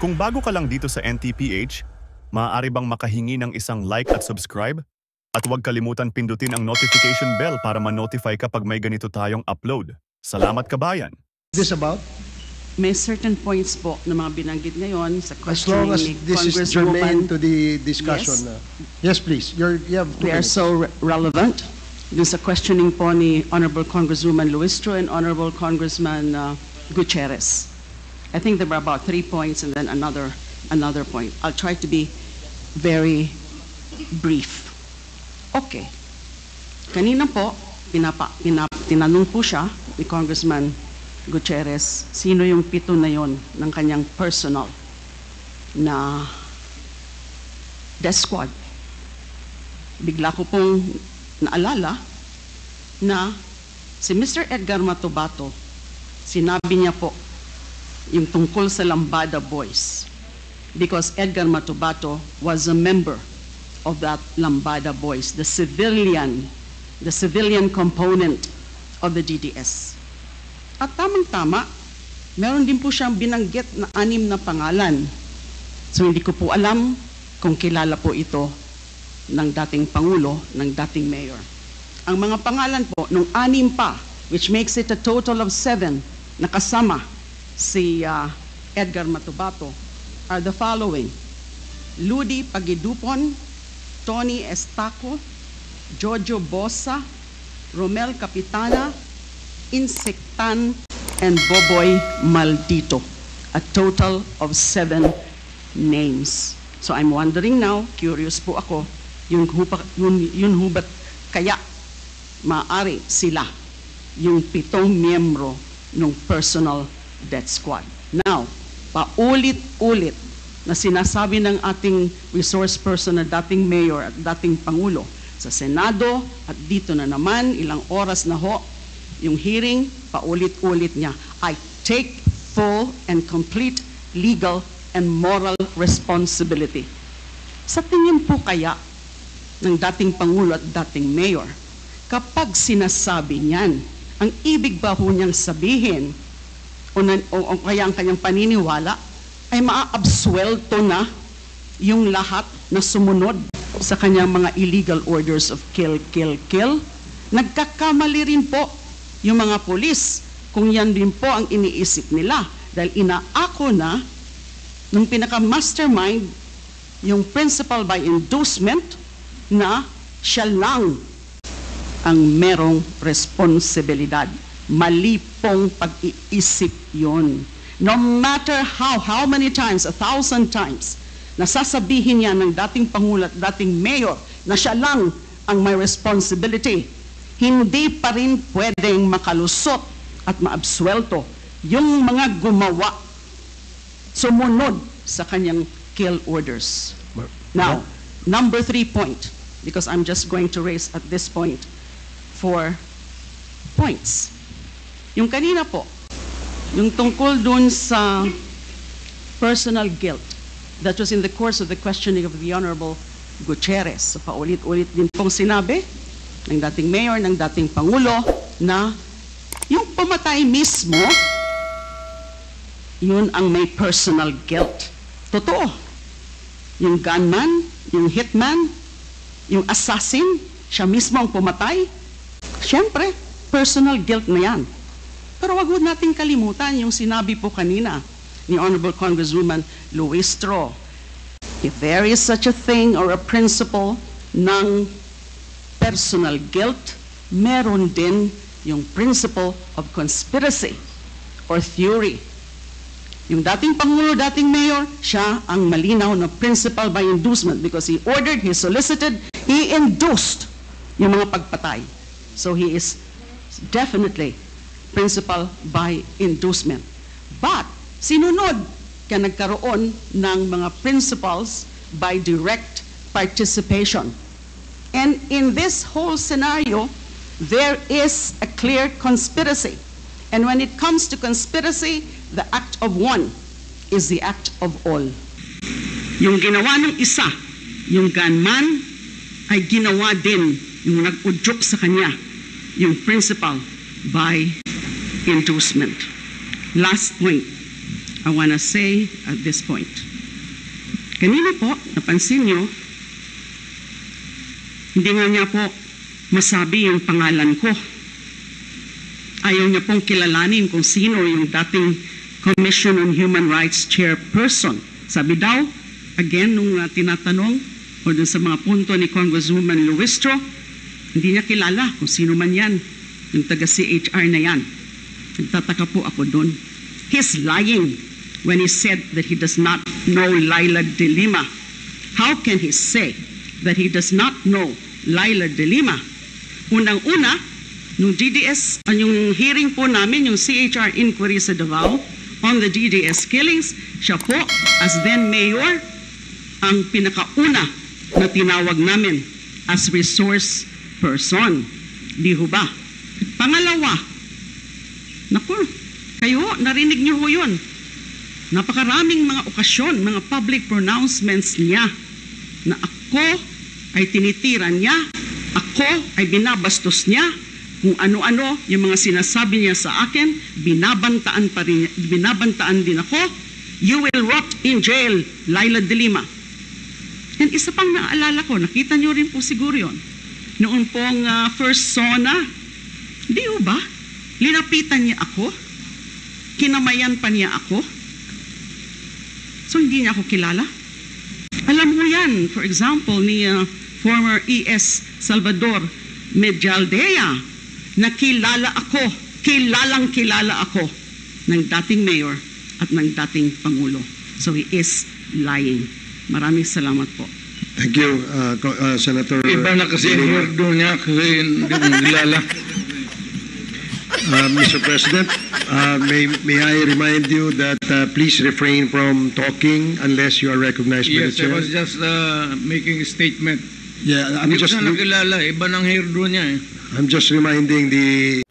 Kung bago ka lang dito sa NTPH, maaari bang makahingi ng isang like at subscribe? At huwag kalimutan pindutin ang notification bell para ma-notify kapag may ganito tayong upload. Salamat kabayan! This about? May certain points po na mga binanggit ngayon sa As long questioning as ni this is germane Congresswoman. to the discussion. Yes, please. You have 2 They are minutes. so relevant. Dun sa questioning po ni Honorable Congresswoman Luistro and Honorable Congressman Gutierrez. I think there were about 3 points and then another point. I'll try to be very brief. Okay. Kanina po, tinanong po siya ni Congressman Gutierrez, sino yung 7 na yon ng kanyang personal na death squad. Bigla ko pong naalala na si Mr. Edgar Matubato, sinabi niya po yung tungkol sa Lambada Boys because Edgar Matubato was a member of that Lambada Boys, the civilian component of the DDS. At tamang-tama, meron din po siyang binanggit na 6 na pangalan. So hindi ko po alam kung kilala po ito ng dating Pangulo, ng dating Mayor. Ang mga pangalan po, nung 6 pa, which makes it a total of 7, nakasama si Edgar Matubato, are the following: Ludi Pagidupon, Tony Estaco, Jojo Bosa, Romel Capitana, Insectan, and Boboy Maldito. A total of 7 names. So I'm wondering now, curious po ako, yun ho ba't kaya maaari sila yung 7 miyembro ng personal death squad? Now, paulit-ulit na sinasabi ng ating resource person na dating mayor at dating pangulo sa Senado at dito na naman, ilang oras na ho, yung hearing, paulit-ulit niya, I take full and complete legal and moral responsibility. Sa tingin po kaya ng dating Pangulo at dating Mayor, kapag sinasabi niyan, ang ibig ba ho niyang sabihin o kaya ang kanyang paniniwala ay maaabsuelto na yung lahat na sumunod sa kanyang mga illegal orders of kill, kill, kill? Nagkakamali rin po yung mga polis kung yan din po ang iniisip nila dahil inaako na nung pinaka-mastermind yung principal by inducement na siya lang ang merong responsibilidad. Mali pong pag-iisip yun. No matter how many times, 1,000 times, nasasabihin niya ng dating Pangulo at dating Mayor na siya lang ang may responsibility, hindi pa rin pwedeng makalusot at maabsuelto yung mga gumawa, sumunod sa kanyang kill orders. Now, number 3 point, because I'm just going to raise at this point 4 points. Yung kanina po, yung tungkol dun sa personal guilt, that was in the course of the questioning of the Honorable Gutierrez. So paulit-ulit din pong sinabi ng dating Mayor, ng dating Pangulo, na yung pumatay mismo, yun ang may personal guilt. Totoo. Yung gunman, yung hitman, yung assassin, siya mismo ang pumatay. Siyempre, personal guilt na yan. Pero wag nating kalimutan yung sinabi po kanina ni Honorable Congresswoman Luistro. If there is such a thing or a principle ng personal guilt, meron din yung principle of conspiracy or theory. Yung dating Pangulo, dating Mayor, siya ang malinaw na principal by inducement because he ordered, he solicited, he induced yung mga pagpatay. So he is definitely principal by inducement. But sinunod ka nagkaroon ng mga principals by direct participation. And in this whole scenario, there is a clear conspiracy. And when it comes to conspiracy, the act of one is the act of all. Yung ginawa ng isa, yung gunman, ay ginawa din yung nag-udyok sa kanya, yung principal by inducement. Last point. I want to say at this point. Kanina po, napansin nyo, hindi nga niya po masabi yung pangalan ko. Ayaw niya pong kilalanin kung sino yung dating Commission on Human Rights Chairperson. Sabi daw, again, nung tinatanong, o dun sa mga punto ni Congresswoman Luistro, hindi niya kilala kung sino man yan, yung taga-CHR na yan. Nagtataka po ako dun. He's lying when he said that he does not know Laila de Lima. How can he say that he does not know Laila de Lima? Unang-una, nung GDS, yung hearing po namin, yung CHR inquiry sa Davao on the GDS killings, siya po, as then mayor, ang pinakauna na tinawag namin as resource person. Di ho ba? Pangalawa, naku, kayo, narinig niyo ho yun. Napakaraming mga okasyon, mga public pronouncements niya na ako ay tinitira niya, ako ay binabastos niya, kung ano-ano yung mga sinasabi niya sa akin, binabantaan din ako. You will rot in jail, Laila de Lima. And isa pang naalala ko, nakita niyo rin po siguro yun, noon pong first SONA, di ba? Linapitan niya ako, kinamayan pa niya ako, so hindi niya ako kilala. Alam mo yan, for example, ni former ES Salvador Medialdea, na kilalang kilala ako ng dating mayor at ng dating pangulo. So he is lying. Maraming salamat po. Thank you, Senator. Iba na kasi ang hirdo niya kasi hindi mo kilala. Mr. President, may I remind you that please refrain from talking unless you are recognized by the Yes, I chair. was just making a statement. Yeah, Hindi ko siya nakilala, iba ng hirdo niya eh. I'm just reminding the